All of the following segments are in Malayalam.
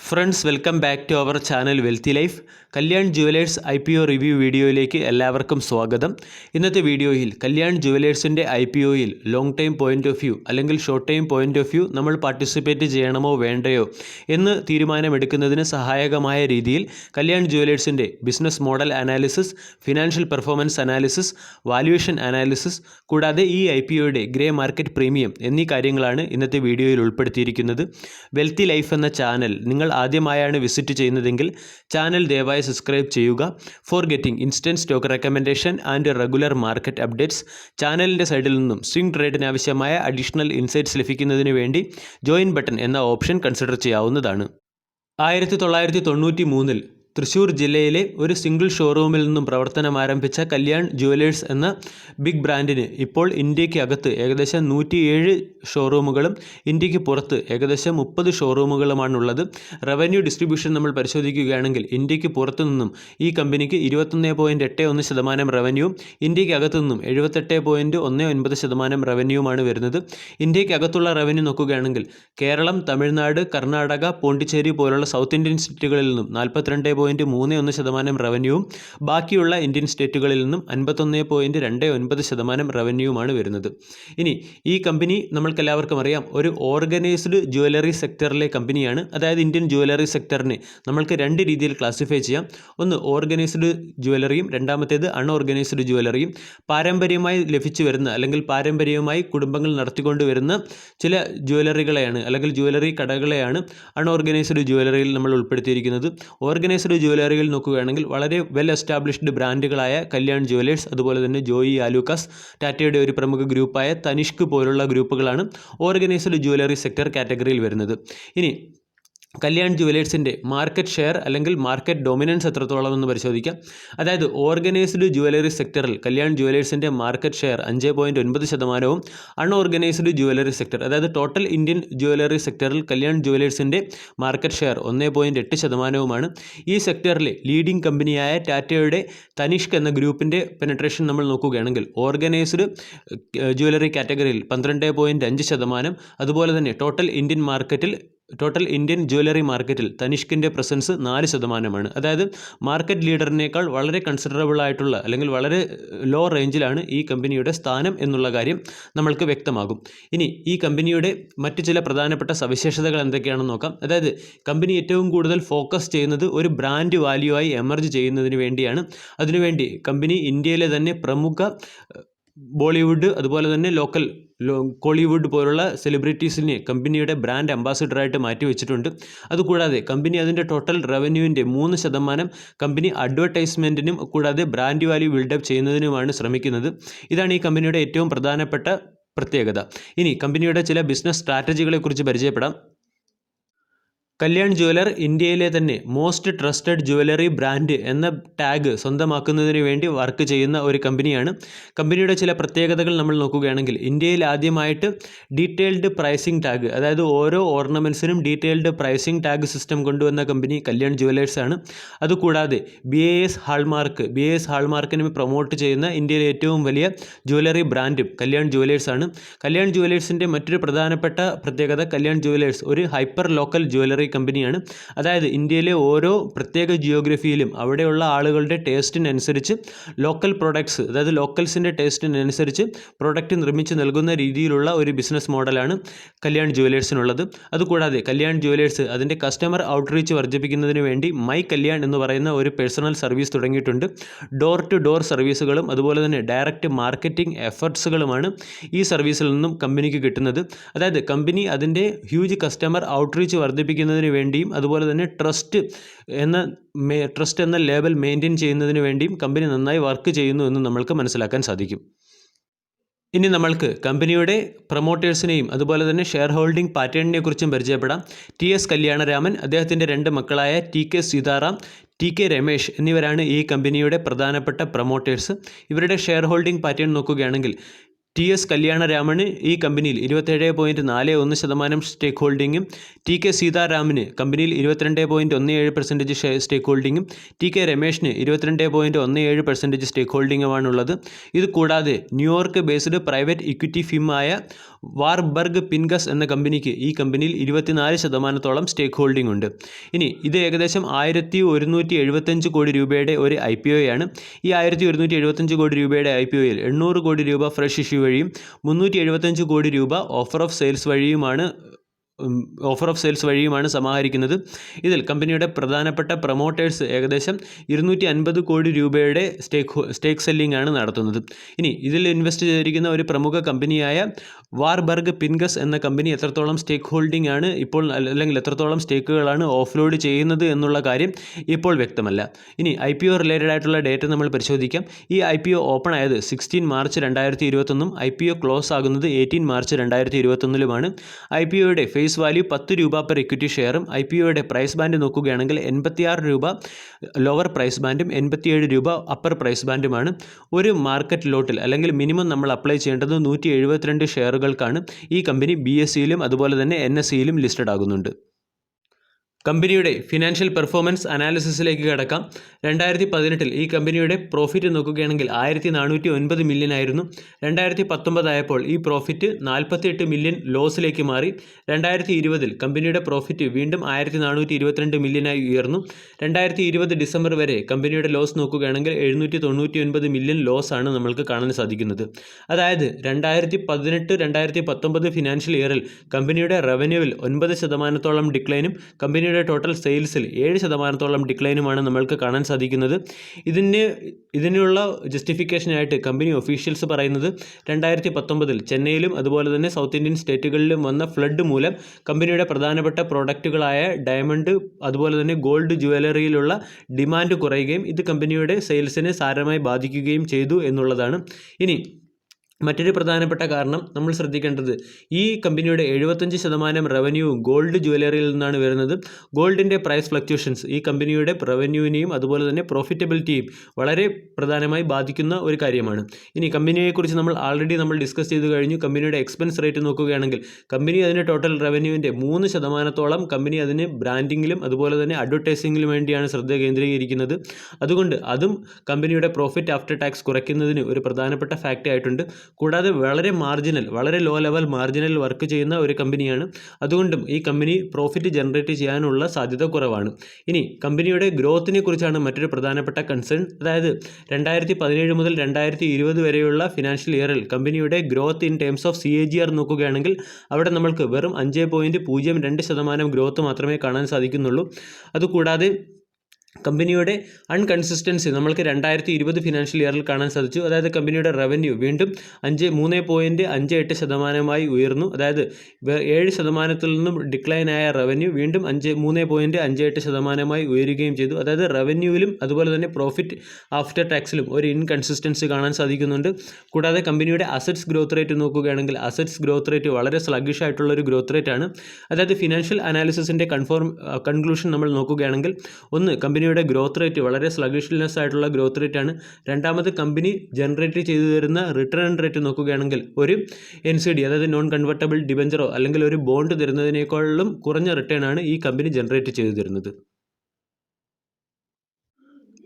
Friends, welcome back to our channel wealthy life. Kalyan jewellers IPO review വീഡിയോയിലേക്ക് എല്ലാവർക്കും സ്വാഗതം. ഇന്നത്തെ വീഡിയോയിൽ കല്യാൺ ജുവലേഴ്സിൻ്റെ IPOയിൽ long time point of view അല്ലെങ്കിൽ short time point of view നമ്മൾ പാർട്ടിസിപ്പേറ്റ് ചെയ്യണമോ വേണ്ടയോ എന്ന് തീരുമാനമെടുക്കുന്നതിന് സഹായകമായ രീതിയിൽ കല്യാൺ ജുവലേഴ്സിൻ്റെ business model analysis, financial performance analysis, valuation analysis, കൂടാതെ ഈ IPOയുടെ ഗ്രേ മാർക്കറ്റ് പ്രീമിയം എന്നീ കാര്യങ്ങളാണ് ഇന്നത്തെ വീഡിയോയിൽ ഉൾപ്പെടുത്തിയിരിക്കുന്നത്. വെൽത്തി ലൈഫ് എന്ന ചാനൽ നിങ്ങൾ ആദ്യമായാണ് വിസിറ്റ് ചെയ്യുന്നതെങ്കിൽ ചാനൽ ദയവായി സബ്സ്ക്രൈബ് ചെയ്യുക. For getting instant stock recommendation and regular market updates, ചാനലിൻ്റെ സൈഡിൽ നിന്നും സ്വിംഗ് ട്രേഡിന് ആവശ്യമായ അഡീഷണൽ ഇൻസൈറ്റ്സ് ലഭിക്കുന്നതിന് വേണ്ടി ജോയിൻ ബട്ടൺ എന്ന ഓപ്ഷൻ കൺസിഡർ ചെയ്യാവുന്നതാണ്. 1993 തൃശ്ശൂർ ജില്ലയിലെ ഒരു സിംഗിൾ ഷോറൂമിൽ നിന്നും പ്രവർത്തനം ആരംഭിച്ച കല്യാൺ ജുവലേഴ്സ് എന്ന ബിഗ് ബ്രാൻഡിന് ഇപ്പോൾ ഇന്ത്യക്ക് അകത്ത് ഏകദേശം 107 ഷോറൂമുകളും ഇന്ത്യക്ക് പുറത്ത് ഏകദേശം 30 ഷോറൂമുകളുമാണുള്ളത്. റവന്യൂ ഡിസ്ട്രിബ്യൂഷൻ നമ്മൾ പരിശോധിക്കുകയാണെങ്കിൽ ഇന്ത്യക്ക് പുറത്തു നിന്നും ഈ കമ്പനിക്ക് 21.81% റവന്യൂവും ഇന്ത്യക്ക് അകത്തു നിന്നും 78.19% റവന്യൂവുമാണ് വരുന്നത്. ഇന്ത്യക്ക് അകത്തുള്ള റവന്യൂ നോക്കുകയാണെങ്കിൽ കേരളം, തമിഴ്നാട്, കർണാടക, പോണ്ടിച്ചേരി പോലുള്ള സൗത്ത് ഇന്ത്യൻ സ്റ്റേറ്റുകളിൽ നിന്നും 42.31% റവന്യൂവും ബാക്കിയുള്ള ഇന്ത്യൻ സ്റ്റേറ്റുകളിൽ നിന്നും 51.29% റവന്യൂവുമാണ് വരുന്നത്. ഇനി ഈ കമ്പനി നമ്മൾക്കെല്ലാവർക്കും അറിയാം, ഒരു ഓർഗനൈസ്ഡ് ജ്വല്ലറി സെക്ടറിലെ കമ്പനിയാണ്. അതായത് ഇന്ത്യൻ ജ്വല്ലറി സെക്ടറിനെ നമ്മൾക്ക് രണ്ട് രീതിയിൽ ക്ലാസിഫൈ ചെയ്യാം. ഒന്ന് ഓർഗനൈസ്ഡ് ജ്വല്ലറിയും രണ്ടാമത്തേത് അൺഓർഗനൈസ്ഡ് ജ്വല്ലറിയും. പാരമ്പര്യമായി ലഭിച്ചു വരുന്ന അല്ലെങ്കിൽ പാരമ്പര്യമായി കുടുംബങ്ങൾ നടത്തിക്കൊണ്ട് വരുന്ന ചില ജ്വല്ലറികളെയാണ് അല്ലെങ്കിൽ ജ്വല്ലറി കടകളെയാണ് അൺഓർഗനൈസ്ഡ് ജ്വല്ലറിയിൽ നമ്മൾ ഉൾപ്പെടുത്തിയിരിക്കുന്നത്. ഓർഗനൈസ്ഡ് ജ്വല്ലറികൾ നോക്കുകയാണെങ്കിൽ വളരെ വെൽ എസ്റ്റാബ്ലിഷ്ഡ് ബ്രാൻഡുകളായ കല്യാൺ ജുവലേഴ്സ്, അതുപോലെ തന്നെ ജോയി ആലുക്കാസ്, ടാറ്റയുടെ ഒരു പ്രമുഖ ഗ്രൂപ്പായ തനിഷ്ക് പോലുള്ള ഗ്രൂപ്പുകളാണ് ഓർഗനൈസ്ഡ് ജ്വല്ലറി സെക്ടർ കാറ്റഗറിയിൽ വരുന്നത്. ഇനി കല്യാൺ ജുവലേഴ്സിൻ്റെ മാർക്കറ്റ് ഷെയർ അല്ലെങ്കിൽ മാർക്കറ്റ് ഡൊമിനൻസ് എത്രത്തോളം എന്ന് പരിശോധിക്കാം. അതായത് ഓർഗനൈസ്ഡ് ജ്വല്ലറി സെക്ടറിൽ കല്യാൺ ജുവലേഴ്സിൻ്റെ market share 5.9%, unorganised jewellery sector അതായത് ടോട്ടൽ ഇന്ത്യൻ ജ്വല്ലറി സെക്ടറിൽ കല്യാൺ ജുവലേഴ്സിൻ്റെ മാർക്കറ്റ് ഷെയർ 1.8%. ഈ സെക്ടറിലെ ലീഡിംഗ് കമ്പനിയായ ടാറ്റയുടെ തനിഷ്ക് എന്ന ഗ്രൂപ്പിൻ്റെ പെനട്രേഷൻ നമ്മൾ നോക്കുകയാണെങ്കിൽ ഓർഗനൈസ്ഡ് ജ്വല്ലറി കാറ്റഗറിയിൽ 12.5%, അതുപോലെ തന്നെ ടോട്ടൽ ഇന്ത്യൻ ജ്വല്ലറി മാർക്കറ്റിൽ തനിഷ്കിൻ്റെ പ്രസൻസ് 4%. അതായത് മാർക്കറ്റ് ലീഡറിനേക്കാൾ വളരെ കൺസിഡറബിൾ ആയിട്ടുള്ള അല്ലെങ്കിൽ വളരെ ലോ റേഞ്ചിലാണ് ഈ കമ്പനിയുടെ സ്ഥാനം എന്നുള്ള കാര്യം നമ്മൾക്ക് വ്യക്തമാകും. ഇനി ഈ കമ്പനിയുടെ മറ്റ് ചില പ്രധാനപ്പെട്ട സവിശേഷതകൾ എന്തൊക്കെയാണെന്ന് നോക്കാം. അതായത് കമ്പനി ഏറ്റവും കൂടുതൽ ഫോക്കസ് ചെയ്യുന്നത് ഒരു ബ്രാൻഡ് വാല്യൂ ആയി എമർജ് ചെയ്യുന്നതിന് വേണ്ടിയാണ്. അതിനുവേണ്ടി കമ്പനി ഇന്ത്യയിലെ തന്നെ പ്രമുഖ ബോളിവുഡ്, അതുപോലെ തന്നെ കോളിവുഡ് പോലുള്ള സെലിബ്രിറ്റീസിനെ കമ്പനിയുടെ ബ്രാൻഡ് അംബാസിഡറായിട്ട് മാറ്റി വെച്ചിട്ടുണ്ട്. അതുകൂടാതെ കമ്പനി അതിൻ്റെ ടോട്ടൽ റവന്യൂവിൻ്റെ 3% കമ്പനി അഡ്വർടൈസ്മെൻറ്റിനും കൂടാതെ ബ്രാൻഡ് വാല്യൂ ബിൽഡപ്പ് ചെയ്യുന്നതിനുമാണ് ശ്രമിക്കുന്നത്. ഇതാണ് ഈ കമ്പനിയുടെ ഏറ്റവും പ്രധാനപ്പെട്ട പ്രത്യേകത. ഇനി കമ്പനിയുടെ ചില ബിസിനസ് സ്ട്രാറ്റജികളെക്കുറിച്ച് പരിചയപ്പെടാം. കല്യാൺ ജുവലർ ഇന്ത്യയിലെ തന്നെ മോസ്റ്റ് ട്രസ്റ്റഡ് ജുവലറി ബ്രാൻഡ് എന്ന ടാഗ് സ്വന്തമാക്കുന്നതിന് വേണ്ടി വർക്ക് ചെയ്യുന്ന ഒരു കമ്പനിയാണ്. കമ്പനിയുടെ ചില പ്രത്യേകതകൾ നമ്മൾ നോക്കുകയാണെങ്കിൽ ഇന്ത്യയിൽ ആദ്യമായിട്ട് ഡീറ്റെയിൽഡ് പ്രൈസിംഗ് ടാഗ്, അതായത് ഓരോ ഓർണമെൻറ്റ്സിനും ഡീറ്റെയിൽഡ് പ്രൈസിംഗ് ടാഗ് സിസ്റ്റം കൊണ്ടുവന്ന കമ്പനി കല്യാൺ ജുവലേഴ്സാണ്. അതുകൂടാതെ BIS ഹാൾമാർക്കിനെ പ്രൊമോട്ട് ചെയ്യുന്ന ഇന്ത്യയിലെ ഏറ്റവും വലിയ ജുവലറി ബ്രാൻഡും കല്യാൺ ജുവലേഴ്സാണ്. കല്യാൺ ജുവലേഴ്സിൻ്റെ മറ്റൊരു പ്രധാനപ്പെട്ട പ്രത്യേകത, കല്യാൺ ജുവലേഴ്സ് ഒരു ഹൈപ്പർ ലോക്കൽ ജുവലറി കമ്പനിയാണ്. അതായത് ഇന്ത്യയിലെ ഓരോ പ്രത്യേക ജിയോഗ്രഫിയിലും അവിടെയുള്ള ആളുകളുടെ ടേസ്റ്റിനനുസരിച്ച് ലോക്കൽ പ്രൊഡക്ട്സ്, അതായത് ലോക്കൽസിൻ്റെ ടേസ്റ്റിനനുസരിച്ച് പ്രൊഡക്റ്റ് നിർമ്മിച്ച് നൽകുന്ന രീതിയിലുള്ള ഒരു ബിസിനസ് മോഡലാണ് കല്യാൺ ജുവലേഴ്സിനുള്ളത്. അതുകൂടാതെ കല്യാൺ ജുവലേഴ്സ് അതിൻ്റെ കസ്റ്റമർ ഔട്ട്റീച്ച് വർദ്ധിപ്പിക്കുന്നതിന് വേണ്ടി മൈ കല്യാൺ എന്ന് പറയുന്ന ഒരു പേഴ്സണൽ സർവീസ് തുടങ്ങിയിട്ടുണ്ട്. ഡോർ ടു ഡോർ സർവീസുകളും അതുപോലെ തന്നെ ഡയറക്റ്റ് മാർക്കറ്റിംഗ് എഫർട്സുകളുമാണ് ഈ സർവീസിൽ നിന്നും കമ്പനിക്ക് കിട്ടുന്നത്. അതായത് കമ്പനി അതിൻ്റെ ഹ്യൂജ് കസ്റ്റമർ ഔട്ട്റീച്ച് വർദ്ധിപ്പിക്കുന്നതിന് വേണ്ടിയും അതുപോലെ തന്നെ ട്രസ്റ്റ് എന്ന ലേബൽ മെയിൻറ്റെയിൻ ചെയ്യുന്നതിന് വേണ്ടിയും കമ്പനി നന്നായി വർക്ക് ചെയ്യുന്നു എന്ന് നമ്മൾക്ക് മനസ്സിലാക്കാൻ സാധിക്കും. ഇനി നമ്മൾക്ക് കമ്പനിയുടെ പ്രൊമോട്ടേഴ്സിനെയും അതുപോലെ തന്നെ ഷെയർ ഹോൾഡിംഗ് പാറ്റേണിനെ കുറിച്ചും പരിചയപ്പെടാം. TS കല്യാണരാമൻ, അദ്ദേഹത്തിൻ്റെ 2 മക്കളായ TK സീതാറാം, TK രമേശ് എന്നിവരാണ് ഈ കമ്പനിയുടെ പ്രധാനപ്പെട്ട പ്രൊമോട്ടേഴ്സ്. ഇവരുടെ ഷെയർ ഹോൾഡിംഗ് പാറ്റേൺ നോക്കുകയാണെങ്കിൽ TS കല്യാണരാമന് ഈ കമ്പനിയിൽ 27.41% സ്റ്റേക്ക് ഹോൾഡിങ്ങും TK സീതാരാമന് കമ്പനിയിൽ 22.17% സ്റ്റേക്ക് ഹോൾഡിങ്ങും TK രമേഷിന് 22.17% സ്റ്റേക്ക് ഹോൾഡിങ്ങുമാണുള്ളത്. ഇത് കൂടാതെ ന്യൂയോർക്ക് ബേസ്ഡ് പ്രൈവറ്റ് ഇക്വിറ്റി ഫിമായ വാർബർഗ് പിൻഗസ് എന്ന കമ്പനിക്ക് ഈ കമ്പനിയിൽ 24% സ്റ്റേക്ക് ഹോൾഡിംഗ് ഉണ്ട്. ഇനി ഇത് ഏകദേശം 1175 കോടി രൂപയുടെ ഒരു IPO ആണ്. ഈ 1175 കോടി രൂപയുടെ IPOയിൽ 800 കോടി രൂപ ഫ്രഷ് ഇഷ്യൂ വഴിയും 375 കോടി രൂപ ഓഫർ ഓഫ് സെയിൽസ് വഴിയുമാണ് സമാഹരിക്കുന്നത്. ഇതിൽ കമ്പനിയുടെ പ്രധാനപ്പെട്ട പ്രൊമോട്ടേഴ്സ് ഏകദേശം 250 കോടി രൂപയുടെ സ്റ്റേക്ക് സെല്ലിംഗ് ആണ് നടത്തുന്നത്. ഇനി ഇതിൽ ഇൻവെസ്റ്റ് ചെയ്തിരിക്കുന്ന ഒരു പ്രമുഖ കമ്പനിയായ വാർബർഗ് പിൻഗസ് എന്ന കമ്പനി എത്രത്തോളം സ്റ്റേക്ക് ഹോൾഡിംഗ് ആണ് ഇപ്പോൾ, അല്ലെങ്കിൽ എത്രത്തോളം സ്റ്റേക്കുകളാണ് ഓഫ്ലോഡ് ചെയ്യുന്നത് എന്നുള്ള കാര്യം ഇപ്പോൾ വ്യക്തമല്ല. ഇനി IPO റിലേറ്റഡ് ആയിട്ടുള്ള ഡേറ്റ നമ്മൾ പരിശോധിക്കാം. ഈ IPO ഓപ്പൺ ആയത് 16 മാർച്ച് 2021 IPO ക്ലോസ് ആകുന്നത് 18 മാർച്ച് 2021 IPOയുടെ ഫേസ് വാല്യൂ 10 രൂപ പെർ ഇക്വിറ്റി ഷെയറും IPOയുടെ പ്രൈസ് ബാൻഡ് നോക്കുകയാണെങ്കിൽ 86 രൂപ ലോവർ പ്രൈസ് ബാൻഡും 87 രൂപ അപ്പർ പ്രൈസ് ബാൻഡുമാണ്. ഒരു മാർക്കറ്റ് ലോട്ടിൽ അല്ലെങ്കിൽ മിനിമം നമ്മൾ അപ്ലൈ ചെയ്യേണ്ടത് 172 ഷെയറുകൾക്കാണ്. ഈ കമ്പനി BSEയിലും അതുപോലെ തന്നെ NSEയിലും ലിസ്റ്റഡ് ആകുന്നുണ്ട്. കമ്പനിയുടെ ഫിനാൻഷ്യൽ പെർഫോമൻസ് അനാലിസിസിലേക്ക് കടക്കാം. 2018 ഈ കമ്പനിയുടെ പ്രോഫിറ്റ് നോക്കുകയാണെങ്കിൽ 1409 മില്യൺ ആയിരുന്നു. 2019 ആയപ്പോൾ ഈ പ്രോഫിറ്റ് 48 മില്യൺ ലോസിലേക്ക് മാറി. 2020 കമ്പനിയുടെ പ്രോഫിറ്റ് വീണ്ടും 1422 മില്യണായി ഉയർന്നു. 2020 ഡിസംബർ വരെ കമ്പനിയുടെ ലോസ് നോക്കുകയാണെങ്കിൽ 799 മില്യൺ ലോസ് ആണ് നമ്മൾക്ക് കാണാൻ സാധിക്കുന്നത്. അതായത് 2018-2019 ഫിനാൻഷ്യൽ ഇയറിൽ കമ്പനിയുടെ റവന്യൂവിൽ 9% ഡിക്ലൈനും കമ്പനിയുടെ ടോട്ടൽ സെയിൽസിൽ 7% ഡിക്ലൈനുമാണ് നമ്മൾക്ക് കാണാൻ സാധിക്കുന്നത്. ഇതിനുള്ള ജസ്റ്റിഫിക്കേഷനായിട്ട് കമ്പനി ഒഫീഷ്യൽസ് പറയുന്നത് 2019 ചെന്നൈയിലും അതുപോലെ തന്നെ സൗത്ത് ഇന്ത്യൻ സ്റ്റേറ്റുകളിലും വന്ന ഫ്ലഡ് മൂലം കമ്പനിയുടെ പ്രധാനപ്പെട്ട പ്രോഡക്റ്റുകളായ ഡയമണ്ട് അതുപോലെ തന്നെ ഗോൾഡ് ജ്വല്ലറിയിലുള്ള ഡിമാൻഡ് കുറയുകയും ഇത് കമ്പനിയുടെ സെയിൽസിനെ സാരമായി ബാധിക്കുകയും ചെയ്തു എന്നുള്ളതാണ്. ഇനി മറ്റൊരു പ്രധാനപ്പെട്ട കാരണം നമ്മൾ ശ്രദ്ധിക്കേണ്ടത്, ഈ കമ്പനിയുടെ 75% റവന്യൂവും ഗോൾഡ് ജ്വല്ലറിയിൽ നിന്നാണ് വരുന്നത്. ഗോൾഡിൻ്റെ പ്രൈസ് ഫ്ലക്ച്വേഷൻസ് ഈ കമ്പനിയുടെ റവന്യൂവിനെയും അതുപോലെ തന്നെ പ്രോഫിറ്റബിലിറ്റിയും വളരെ പ്രധാനമായി ബാധിക്കുന്ന ഒരു കാര്യമാണ്. ഇനി കമ്പനിയെക്കുറിച്ച് നമ്മൾ ആൾറെഡി ഡിസ്കസ് ചെയ്തു കഴിഞ്ഞു. കമ്പനിയുടെ എക്സ്പെൻസ് റേറ്റ് നോക്കുകയാണെങ്കിൽ കമ്പനി അതിൻ്റെ ടോട്ടൽ റവന്യൂവിൻ്റെ 3% കമ്പനി അതിന് ബ്രാൻഡിങ്ങിലും അതുപോലെ തന്നെ അഡ്വർടൈസിങ്ങിലും വേണ്ടിയാണ് ശ്രദ്ധ കേന്ദ്രീകരിക്കുന്നത്. അതുകൊണ്ട് അതും കമ്പനിയുടെ പ്രോഫിറ്റ് ആഫ്റ്റർ ടാക്സ് കുറയ്ക്കുന്നതിന് ഒരു പ്രധാനപ്പെട്ട ഫാക്റ്റ് ആയിട്ടുണ്ട്. കൂടാതെ വളരെ ലോ ലെവൽ മാർജിനൽ വർക്ക് ചെയ്യുന്ന ഒരു കമ്പനിയാണ്. അതുകൊണ്ടും ഈ കമ്പനി പ്രോഫിറ്റ് ജനറേറ്റ് ചെയ്യാനുള്ള സാധ്യത കുറവാണ്. ഇനി കമ്പനിയുടെ ഗ്രോത്തിനെ കുറിച്ചാണ് മറ്റൊരു പ്രധാനപ്പെട്ട കൺസേൺ. അതായത് 2017 മുതൽ 2020 വരെയുള്ള ഫിനാൻഷ്യൽ ഇയറിൽ കമ്പനിയുടെ growth in terms of CAGR നോക്കുകയാണെങ്കിൽ അവിടെ നമ്മൾക്ക് വെറും 5.02% ഗ്രോത്ത് മാത്രമേ കാണാൻ സാധിക്കുന്നുള്ളൂ. അതുകൂടാതെ കമ്പനിയുടെ അൺകൺസിസ്റ്റൻസി നമ്മൾക്ക് 2020 ഫിനാൻഷ്യൽ ഇയറിൽ കാണാൻ സാധിച്ചു. അതായത് കമ്പനിയുടെ റവന്യൂ വീണ്ടും 3.58% ഉയർന്നു. അതായത് 7% നിന്നും ഡിക്ലൈനായ റവന്യൂ വീണ്ടും 3.58% ഉയരുകയും ചെയ്തു. അതായത് റവന്യൂവിലും അതുപോലെ തന്നെ പ്രോഫിറ്റ് ആഫ്റ്റർ ടാക്സിലും ഒരു ഇൻകൺസിസ്റ്റൻസി കാണാൻ സാധിക്കുന്നുണ്ട്. കൂടാതെ കമ്പനിയുടെ അസറ്റ്സ് ഗ്രോത്ത് റേറ്റ് നോക്കുകയാണെങ്കിൽ അസറ്റ്സ് ഗ്രോത്ത് റേറ്റ് വളരെ സ്ലഗ്ഗിഷ് ആയിട്ടുള്ളൊരു ഗ്രോത്ത് റേറ്റ് ആണ്. അതായത് ഫിനാൻഷ്യൽ അനാലിസിസിൻ്റെ കൺക്ലൂഷൻ നമ്മൾ നോക്കുകയാണെങ്കിൽ, ഒന്ന്, കമ്പനിയുടെ ഗ്രോത്ത് റേറ്റ് വളരെ സ്ലഗിഷ്നെസ് ആയിട്ടുള്ള ഗ്രോത്ത് റേറ്റ് ആണ്. രണ്ടാമത്, കമ്പനി ജനറേറ്റ് ചെയ്തു തരുന്ന റിട്ടേൺ റേറ്റ് നോക്കുകയാണെങ്കിൽ ഒരു NCD അതായത് നോൺ കൺവെർട്ടബിൾ ഡിബഞ്ചറോ അല്ലെങ്കിൽ ഒരു ബോണ്ട് തരുന്നതിനേക്കാളും കുറഞ്ഞ റിട്ടേൺ ആണ് ഈ കമ്പനി ജനറേറ്റ് ചെയ്തു തരുന്നത്.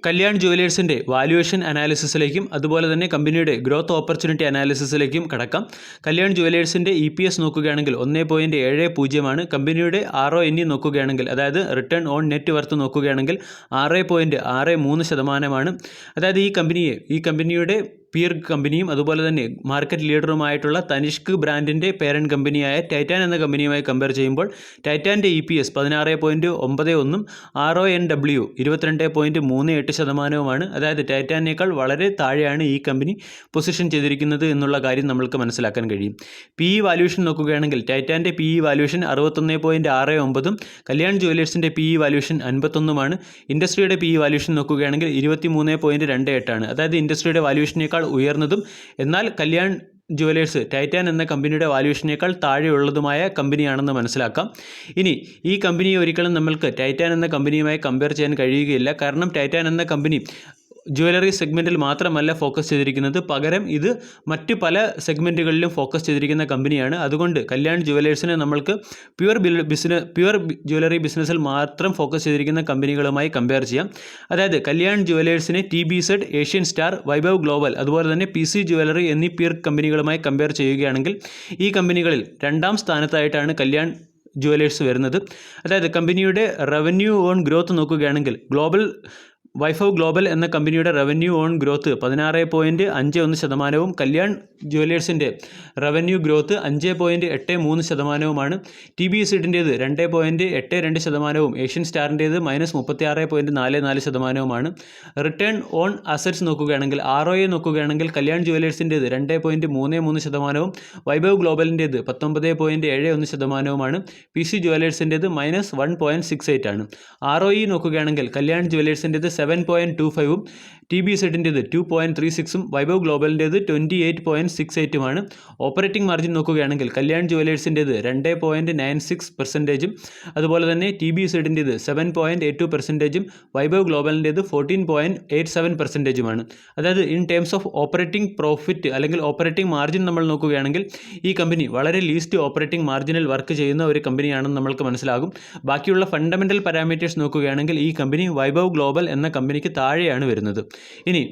കല്യാൺ ജുവലേഴ്സിൻ്റെ വാല്യുവേഷൻ അനാലിസിസിലേക്കും അതുപോലെ തന്നെ കമ്പനിയുടെ ഗ്രോത്ത് ഓപ്പർച്യൂണിറ്റി അനാലിസിസിലേക്കും കടക്കാം. കല്യാൺ ജുവലേഴ്സിൻ്റെ EPS നോക്കുകയാണെങ്കിൽ 1.70 കമ്പനിയുടെ RONE നോക്കുകയാണെങ്കിൽ അതായത് റിട്ടേൺ ഓൺ നെറ്റ് വർത്ത് നോക്കുകയാണെങ്കിൽ 6.63%. അതായത് ഈ കമ്പനിയുടെ പിയർ കമ്പനിയും അതുപോലെ തന്നെ മാർക്കറ്റ് ലീഡറുമായിട്ടുള്ള തനിഷ്ക് ബ്രാൻഡിൻ്റെ പേരൻറ്റ് കമ്പനിയായ ടൈറ്റാൻ എന്ന കമ്പനിയുമായി കമ്പയർ ചെയ്യുമ്പോൾ ടൈറ്റാൻ്റെ EPS 16.91 RONW 22.38%. അതായത് ടൈറ്റാനേക്കാൾ വളരെ താഴെയാണ് ഈ കമ്പനി പൊസിഷൻ ചെയ്തിരിക്കുന്നത് എന്നുള്ള കാര്യം നമ്മൾക്ക് മനസ്സിലാക്കാൻ കഴിയും. PE വാല്യൂഷൻ നോക്കുകയാണെങ്കിൽ ടൈറ്റാൻ്റെ PE വാല്യൂഷൻ 61.69 കല്യാൺ ജുവലേഴ്സിൻ്റെ PE വാല്യൂഷൻ 51. ഇൻഡസ്ട്രിയുടെ PE വാല്യൂഷൻ നോക്കുകയാണെങ്കിൽ 23.28. അതായത് ഇൻഡസ്ട്രിയുടെ വാല്യൂഷനേക്കാൾ ഉയർന്നതും എന്നാൽ കല്യാൺ ജുവലേഴ്സ് ടൈറ്റാൻ എന്ന കമ്പനിയുടെ വാല്യൂഷനേക്കാൾ താഴെയുള്ളതുമായ കമ്പനിയാണെന്ന് മനസ്സിലാക്കാം. ഇനി ഈ കമ്പനിയെ ഒരിക്കലും നമ്മൾക്ക് ടൈറ്റാൻ എന്ന കമ്പനിയുമായി കമ്പയർ ചെയ്യാൻ കഴിയുകയില്ല. കാരണം ടൈറ്റാൻ എന്ന കമ്പനി ജ്വല്ലറി സെഗ്മെൻറ്റിൽ മാത്രമല്ല ഫോക്കസ് ചെയ്തിരിക്കുന്നത്, പകരം ഇത് മറ്റ് പല സെഗ്മെൻറ്റുകളിലും ഫോക്കസ് ചെയ്തിരിക്കുന്ന കമ്പനിയാണ്. അതുകൊണ്ട് കല്യാൺ ജുവലേഴ്സിനെ നമ്മൾക്ക് പ്യുവർ ജ്വല്ലറി ബിസിനസ്സിൽ മാത്രം ഫോക്കസ് ചെയ്തിരിക്കുന്ന കമ്പനികളുമായി കമ്പയർ ചെയ്യാം. അതായത് കല്യാൺ ജുവലേഴ്സിനെ TBZ, Asian star, Vaibhav global അതുപോലെ തന്നെ PC ജ്വല്ലറി എന്നീ പിയർ കമ്പനികളുമായി കമ്പയർ ചെയ്യുകയാണെങ്കിൽ ഈ കമ്പനികളിൽ രണ്ടാം സ്ഥാനത്തായിട്ടാണ് കല്യാൺ ജുവലേഴ്സ് വരുന്നത്. അതായത് കമ്പനിയുടെ റവന്യൂ ഓൺ ഗ്രോത്ത് നോക്കുകയാണെങ്കിൽ വൈഭവ് ഗ്ലോബൽ എന്ന കമ്പനിയുടെ റവന്യൂ ഓൺ ഗ്രോത്ത് 16.51%, കല്യാൺ ജുവലേഴ്സിൻ്റെ റവന്യൂ ഗ്രോത്ത് 5.83%, TBZൻ്റേത് 2.82%, ഏഷ്യൻ സ്റ്റാറിൻ്റേത് -36.44%. റിട്ടേൺ ഓൺ അസറ്റ്സ് നോക്കുകയാണെങ്കിൽ ROA നോക്കുകയാണെങ്കിൽ കല്യാൺ ജുവലേഴ്സിൻ്റേത് 2.33%, വൈഭവ് ഗ്ലോബലിൻ്റേത് 19.71%, PC ജ്വല്ലേഴ്സിൻ്റേത് -1.68 ആണ്. ROE നോക്കുകയാണെങ്കിൽ കല്യാൺ ജുവലേഴ്സിൻ്റേത് 7.25, TBZൻ്റേത് 2.36, വൈഭവ് ഗ്ലോബലിൻ്റേത് 28.68. ഓപ്പറേറ്റിംഗ് മാർജിൻ നോക്കുകയാണെങ്കിൽ കല്യാൺ ജുവലേഴ്സിൻ്റേത് 2.96%, അതുപോലെ തന്നെ TBZൻ്റേത് 7.82%, വൈഭവ് ഗ്ലോബലിൻ്റേത് 14.87%. അതായത് in terms of operating profit അല്ലെങ്കിൽ ഓപ്പറേറ്റിംഗ് മാർജിൻ നമ്മൾ നോക്കുകയാണെങ്കിൽ ഈ കമ്പനി വളരെ ലീസ്റ്റ് ഓപ്പറേറ്റിംഗ് മാർജിനിൽ വർക്ക് ചെയ്യുന്ന ഒരു കമ്പനിയാണെന്ന് നമ്മൾക്ക് മനസ്സിലാകും. ബാക്കിയുള്ള ഫണ്ടമെൻ്റൽ പാരാമീറ്റേഴ്സ് നോക്കുകയാണെങ്കിൽ ഈ കമ്പനി വൈഭവ് ഗ്ലോബൽ എന്ന കമ്പനിക്ക് താഴെയാണ് വരുന്നത്. ഇനി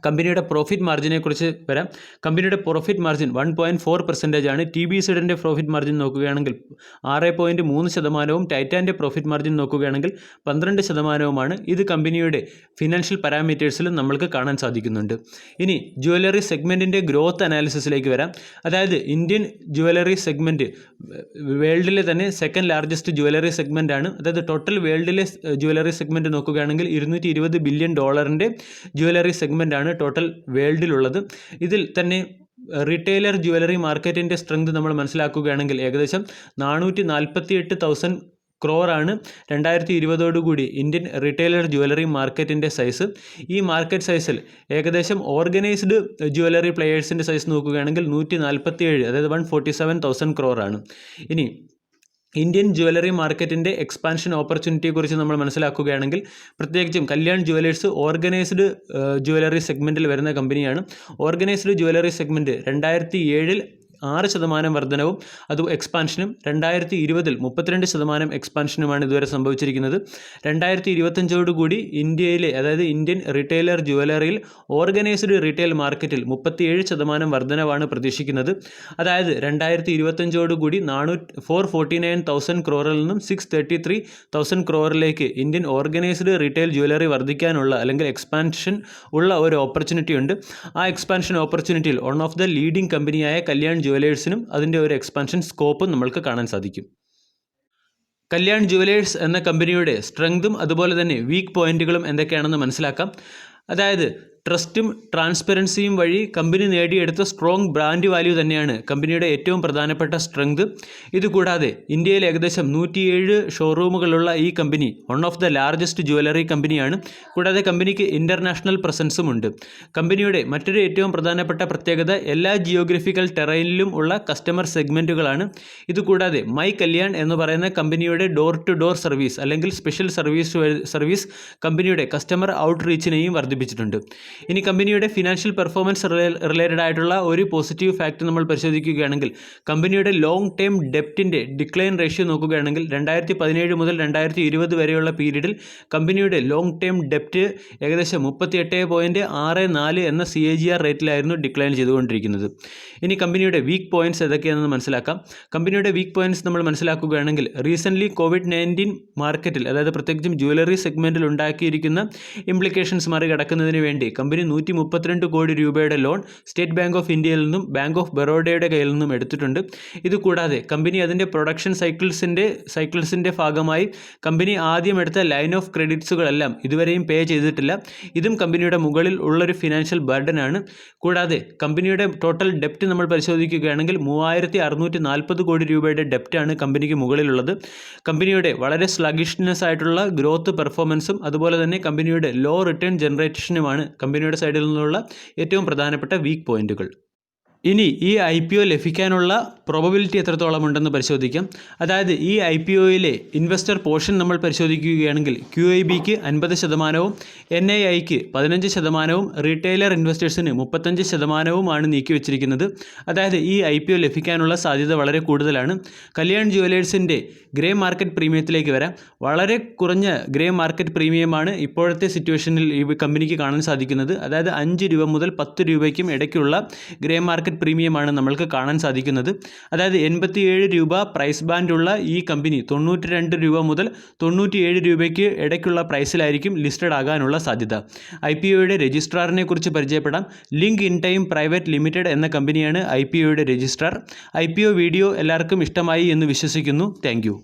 കമ്പനിയുടെ പ്രോഫിറ്റ് മാർജിനെക്കുറിച്ച് വരാം. കമ്പനിയുടെ പ്രോഫിറ്റ് മാർജിൻ 1.4% ആണ്. TBZൻ്റെ പ്രോഫിറ്റ് മാർജിൻ നോക്കുകയാണെങ്കിൽ 6.3%, ടൈറ്റാൻ്റെ പ്രോഫിറ്റ് മാർജിൻ നോക്കുകയാണെങ്കിൽ 12%. ഇത് കമ്പനിയുടെ ഫിനാൻഷ്യൽ പാരാമീറ്റേഴ്സിലും നമ്മൾക്ക് കാണാൻ സാധിക്കുന്നുണ്ട്. ഇനി ജ്വല്ലറി സെഗ്മെൻറ്റിൻ്റെ ഗ്രോത്ത് അനാലിസിസിലേക്ക് വരാം. അതായത് ഇന്ത്യൻ ജ്വല്ലറി സെഗ്മെൻറ്റ് വേൾഡിലെ തന്നെ സെക്കൻഡ് ലാർജസ്റ്റ് ജ്വല്ലറി സെഗ്മെൻ്റ് ആണ്. അതായത് ടോട്ടൽ വേൾഡിലെ ജ്വല്ലറി സെഗ്മെൻറ്റ് നോക്കുകയാണെങ്കിൽ $220 ബില്യൺ ജ്വല്ലറി സെഗ്മെൻ്റ് ആണ് ടോട്ടൽ വേൾഡിലുള്ളത്. ഇതിൽ തന്നെ റീറ്റെയിലർ ജ്വല്ലറി മാർക്കറ്റിൻ്റെ സ്ട്രെങ്ത് നമ്മൾ മനസ്സിലാക്കുകയാണെങ്കിൽ ഏകദേശം 448,000 ക്രോറാണ് 2020 ഇന്ത്യൻ റീറ്റെയിലർ ജ്വല്ലറി മാർക്കറ്റിൻ്റെ സൈസ്. ഈ മാർക്കറ്റ് സൈസിൽ ഏകദേശം ഓർഗനൈസ്ഡ് ജ്വല്ലറി പ്ലെയേഴ്സിൻ്റെ സൈസ് നോക്കുകയാണെങ്കിൽ 147, അതായത് 147,000 ക്രോറാണ്. ഇനി ഇന്ത്യൻ ജ്വല്ലറി മാർക്കറ്റിൻ്റെ എക്സ്പാൻഷൻ ഓപ്പർച്യൂണിറ്റിയെക്കുറിച്ച് നമ്മൾ മനസ്സിലാക്കുകയാണെങ്കിൽ പ്രത്യേകിച്ചും കല്യാൺ ജുവലേഴ്സ് ഓർഗനൈസ്ഡ് ജ്വല്ലറി സെഗ്മെൻറ്റിൽ വരുന്ന കമ്പനിയാണ്. ഓർഗനൈസ്ഡ് ജ്വല്ലറി സെഗ്മെൻറ്റ് 2007 6% വർധനവും അത് എക്സ്പാൻഷനും 2020 32% എക്സ്പാൻഷനുമാണ് ഇതുവരെ സംഭവിച്ചിരിക്കുന്നത്. 2025 ഇന്ത്യയിലെ അതായത് ഇന്ത്യൻ റീറ്റെയിലർ ജ്വല്ലറിയിൽ ഓർഗനൈസ്ഡ് റീറ്റെയിൽ മാർക്കറ്റിൽ 37% വർധനവാണ് പ്രതീക്ഷിക്കുന്നത്. അതായത് 2025 449,000 ക്രോറിൽ നിന്നും 633,000 ക്രോറിലേക്ക് ഇന്ത്യൻ ഓർഗനൈസ്ഡ് റീറ്റെയിൽ ജ്വല്ലറി വർദ്ധിക്കാനുള്ള അല്ലെങ്കിൽ എക്സ്പാൻഷൻ ഉള്ള ഒരു ഓപ്പർച്യൂണിറ്റി ഉണ്ട്. ആ എക്സ്പാൻഷൻ ഓപ്പർച്യൂണിറ്റിയിൽ വൺ ഓഫ് ദ ലീഡിംഗ് കമ്പനിയായ കല്യാൺ ജുവലേഴ്സിനും അതിൻ്റെ ഒരു എക്സ്പാൻഷൻ സ്കോപ്പും നമ്മൾക്ക് കാണാൻ സാധിക്കും. കല്യാൺ ജുവലേഴ്സ് എന്ന കമ്പനിയുടെ സ്ട്രെങ്തും അതുപോലെ തന്നെ വീക്ക് പോയിന്റുകളും എന്തൊക്കെയാണെന്ന് മനസ്സിലാക്കാം. അതായത് ട്രസ്റ്റും ട്രാൻസ്പെറൻസിയും വഴി കമ്പനി നേടിയെടുത്ത സ്ട്രോങ് ബ്രാൻഡ് വാല്യൂ തന്നെയാണ് കമ്പനിയുടെ ഏറ്റവും പ്രധാനപ്പെട്ട സ്ട്രെങ്ത്. ഇതുകൂടാതെ ഇന്ത്യയിൽ ഏകദേശം 107 ഷോറൂമുകളുള്ള ഈ company one of the largest jewellery കമ്പനിയാണ്. കൂടാതെ കമ്പനിക്ക് ഇൻ്റർനാഷണൽ പ്രസൻസും ഉണ്ട്. കമ്പനിയുടെ മറ്റൊരു ഏറ്റവും പ്രധാനപ്പെട്ട പ്രത്യേകത എല്ലാ ജിയോഗ്രഫിക്കൽ ടെറൈനിലും ഉള്ള കസ്റ്റമർ സെഗ്മെൻറ്റുകളാണ്. ഇതുകൂടാതെ മൈ കല്യാൺ എന്ന് പറയുന്ന കമ്പനിയുടെ ഡോർ ടു ഡോർ സർവീസ് അല്ലെങ്കിൽ സ്പെഷ്യൽ സർവീസ് കമ്പനിയുടെ കസ്റ്റമർ ഔട്ട് റീച്ചിനെയും വർദ്ധിപ്പിച്ചിട്ടുണ്ട്. ഇനി കമ്പനിയുടെ ഫിനാൻഷ്യൽ പെർഫോമൻസ് റിലേറ്റഡ് ആയിട്ടുള്ള ഒരു പോസിറ്റീവ് ഫാക്ട് നമ്മൾ പരിശോധിക്കുകയാണെങ്കിൽ കമ്പനിയുടെ ലോങ് ടേം ഡെപ്റ്റിൻ്റെ ഡിക്ലൈൻ റേഷ്യോ നോക്കുകയാണെങ്കിൽ 2017 മുതൽ 2020 വരെയുള്ള പീരീഡിൽ കമ്പനിയുടെ ലോങ് ടേം ഡെപ്റ്റ് ഏകദേശം 38.64 എന്ന CAGR റേറ്റിലായിരുന്നു ഡിക്ലൈൻ ചെയ്തുകൊണ്ടിരിക്കുന്നത്. ഇനി കമ്പനിയുടെ വീക്ക് പോയിൻറ്റ്സ് ഏതൊക്കെയാണെന്ന് മനസ്സിലാക്കാം. കമ്പനിയുടെ വീക്ക് പോയിൻറ്റ്സ് നമ്മൾ മനസ്സിലാക്കുകയാണെങ്കിൽ റീസെൻ്റ്ലി COVID-19 മാർക്കറ്റിൽ അതായത് പ്രത്യേകിച്ചും ജ്വല്ലറി സെഗ്മെൻറ്റിൽ ഉണ്ടാക്കിയിരിക്കുന്ന ഇംപ്ലിക്കേഷൻസ് മറികടക്കുന്നതിന് വേണ്ടി കമ്പനി 132 കോടി രൂപയുടെ ലോൺ സ്റ്റേറ്റ് ബാങ്ക് ഓഫ് ഇന്ത്യയിൽ നിന്നും ബാങ്ക് ഓഫ് ബറോഡയുടെ കയ്യിൽ നിന്നും എടുത്തിട്ടുണ്ട്. ഇതുകൂടാതെ കമ്പനി അതിൻ്റെ പ്രൊഡക്ഷൻ സൈക്കിൾസിൻ്റെ ഭാഗമായി കമ്പനി ആദ്യം എടുത്ത ലൈൻ ഓഫ് ക്രെഡിറ്റ്സുകളെല്ലാം ഇതുവരെയും പേ ചെയ്തിട്ടില്ല. ഇതും കമ്പനിയുടെ മുകളിൽ ഉള്ളൊരു ഫിനാൻഷ്യൽ ബർഡനാണ്. കൂടാതെ കമ്പനിയുടെ ടോട്ടൽ ഡെപ്റ്റ് നമ്മൾ പരിശോധിക്കുകയാണെങ്കിൽ 3640 കോടി രൂപയുടെ ഡെപ്റ്റാണ് കമ്പനിക്ക് മുകളിലുള്ളത്. കമ്പനിയുടെ വളരെ സ്ലഗിഷ്നെസ് ആയിട്ടുള്ള ഗ്രോത്ത് പെർഫോമൻസും അതുപോലെ തന്നെ കമ്പനിയുടെ ലോ റിട്ടേൺ ജനറേഷനുമാണ് കമ്പനിയുടെ സൈഡിൽ നിന്നുള്ള ഏറ്റവും പ്രധാനപ്പെട്ട വീക്ക് പോയിന്റുകൾ. ഇനി ഈ IPO ലഭിക്കാനുള്ള പ്രോബബിലിറ്റി എത്രത്തോളം ഉണ്ടെന്ന് പരിശോധിക്കാം. അതായത് ഈ IPOയിലെ ഇൻവെസ്റ്റർ പോർഷൻ നമ്മൾ പരിശോധിക്കുകയാണെങ്കിൽ QIBക്ക് 50%, NIIക്ക് 15%, റീറ്റെയിലർ ഇൻവെസ്റ്റേഴ്സിന് 35%മാണ് നീക്കി വെച്ചിരിക്കുന്നത്. അതായത് ഈ IPO ലഭിക്കാനുള്ള സാധ്യത വളരെ കൂടുതലാണ്. കല്യാൺ ജുവലേഴ്സിൻ്റെ ഗ്രേ മാർക്കറ്റ് പ്രീമിയത്തിലേക്ക് വരാം. വളരെ കുറഞ്ഞ ഗ്രേ മാർക്കറ്റ് പ്രീമിയമാണ് ഇപ്പോഴത്തെ സിറ്റുവേഷനിൽ ഈ കമ്പനിക്ക് കാണാൻ സാധിക്കുന്നത്. അതായത് 5 രൂപ മുതൽ 10 രൂപയ്ക്കും ഇടയ്ക്കുള്ള ഗ്രേ മാർക്കറ്റ് പ്രീമിയമാണ് നമ്മൾക്ക് കാണാൻ സാധിക്കുന്നത്. അതായത് 87 രൂപ പ്രൈസ് ബാൻഡുള്ള ഈ കമ്പനി 92 രൂപ മുതൽ 97 രൂപയ്ക്ക് ഇടയ്ക്കുള്ള പ്രൈസിലായിരിക്കും ലിസ്റ്റഡ് ആകാനുള്ള സാധ്യത. IPOയുടെ രജിസ്ട്രാറിനെ കുറിച്ച് പരിചയപ്പെടാം. Link in time private limited എന്ന കമ്പനിയാണ് IPOയുടെ രജിസ്ട്രാർ. IPO വീഡിയോ എല്ലാവർക്കും ഇഷ്ടമായി എന്ന് വിശ്വസിക്കുന്നു. Thank you.